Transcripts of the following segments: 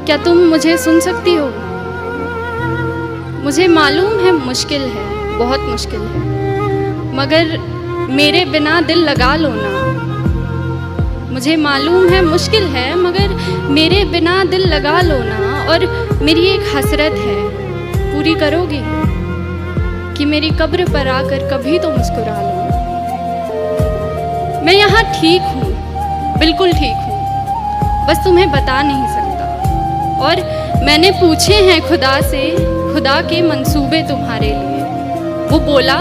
क्या तुम मुझे सुन सकती हो? मुझे मालूम है मुश्किल है, बहुत मुश्किल है, मगर मेरे बिना दिल लगा लो ना। मुझे मालूम है मुश्किल है, मगर मेरे बिना दिल लगा लो ना। और मेरी एक हसरत है, पूरी करोगी कि मेरी कब्र पर आकर कभी तो मुस्कुरा लो। मैं यहाँ ठीक हूँ, बिल्कुल ठीक हूँ, बस तुम्हें बता नहीं सकता। और मैंने पूछे हैं खुदा से, खुदा के मंसूबे तुम्हारे लिए। वो बोला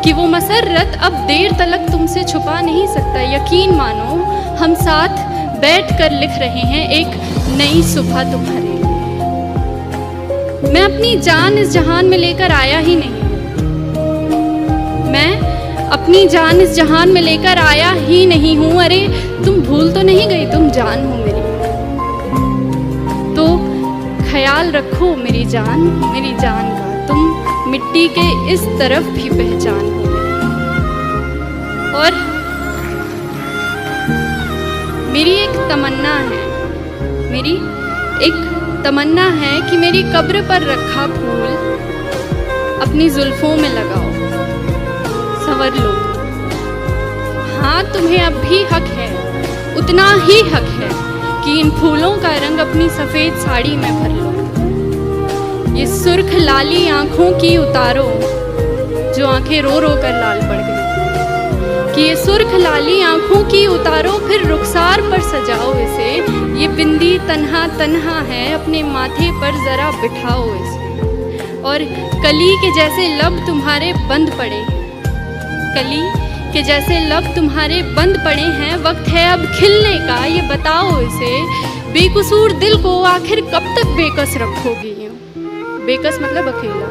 कि वो मसर्रत अब देर तलक तुमसे छुपा नहीं सकता। यकीन मानो हम साथ बैठकर लिख रहे हैं एक नई सुबह तुम्हारे लिए। मैं अपनी जान इस जहान में लेकर आया ही नहीं, मैं अपनी जान इस जहान में लेकर आया ही नहीं हूँ। अरे तुम भूल तो नहीं गई, तुम जान हो मेरी, तो ख्याल रखो मेरी जान का। तुम मिट्टी के इस तरफ भी पहचान हो मेरी। और मेरी एक तमन्ना है कि मेरी कब्र पर रखा फूल अपनी जुल्फों में लगाओ, संवर लो। हाँ, तुम्हें अब भी हक है, उतना ही हक है कि इन फूलों का रंग अपनी सफ़ेद साड़ी में भर लो। ये सुर्ख लाली आँखों की उतारो, जो आँखें रो रो कर लाल पड़ गई, कि ये सुर्ख लाली आँखों की उतारो, फिर रुखसार पर सजाओ इसे। ये बिंदी तन्हा तन्हा है, अपने माथे पर ज़रा बिठाओ इसे। और कली के जैसे लब तुम्हारे बंद पड़े, कली के जैसे लब तुम्हारे बंद पड़े हैं, वक्त है अब खिलने का, ये बताओ इसे। बेकसूर दिल को आखिर कब तक बेकस रखोगी? बेकस मतलब अकेला,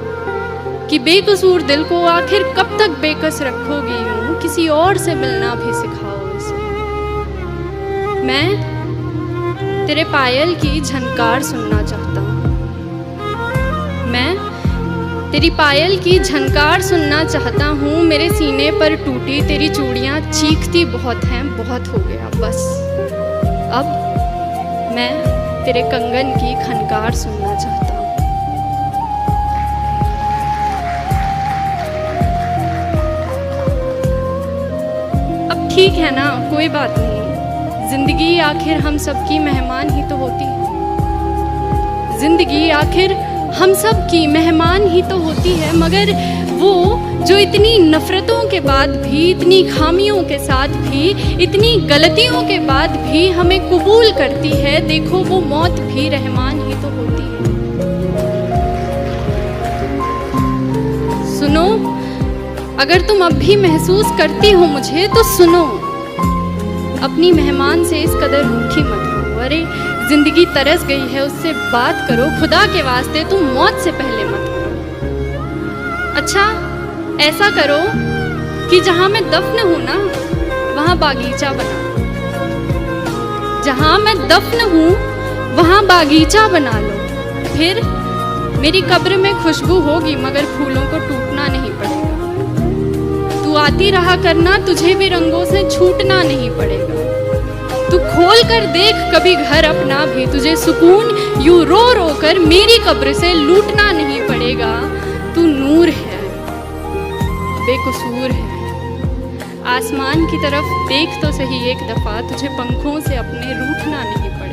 कि बेकसूर दिल को आखिर कब तक बेकस रखोगी यूं? किसी और से मिलना भी सिखाओ इसे। मैं तेरे पायल की झनकार सुनना चाहता हूँ, मैं तेरी पायल की झनकार सुनना चाहता हूँ। मेरे सीने पर टूटी तेरी चूड़ियाँ चीखती बहुत हैं, बहुत हो गया बस। अब मैं तेरे कंगन की खनकार सुनना चाहता हूँ। अब ठीक है ना, कोई बात नहीं, जिंदगी आखिर हम सबकी मेहमान ही तो होती है। जिंदगी आखिर हम सब की मेहमान ही तो होती है, मगर वो जो इतनी नफ़रतों के बाद भी, इतनी खामियों के साथ भी, इतनी गलतियों के बाद भी हमें कबूल करती है, देखो वो मौत भी रहमान ही तो होती है। सुनो, अगर तुम अब भी महसूस करती हो मुझे तो सुनो, अपनी मेहमान से इस कदर रूठी मत हो। अरे जिंदगी तरस गई है, उससे बात करो, खुदा के वास्ते तुम मौत से पहले मत करो। अच्छा ऐसा करो कि जहाँ मैं दफन हूँ ना, वहाँ बागीचा बना लो। जहाँ मैं दफन हूँ वहाँ बागीचा बना लो। फिर मेरी कब्र में खुशबू होगी, मगर फूलों को टूटना नहीं पड़ेगा। तू आती रहा करना, तुझे भी रंगों से छूटना नहीं पड़ेगा। तू खोल कर देख कभी घर अपना भी, तुझे सुकून यूं रो रो कर मेरी कब्र से लूटना नहीं पड़ेगा। तू नूर है, बेकसूर है, आसमान की तरफ देख तो सही एक दफा, तुझे पंखों से अपने रूठना नहीं पड़ेगा।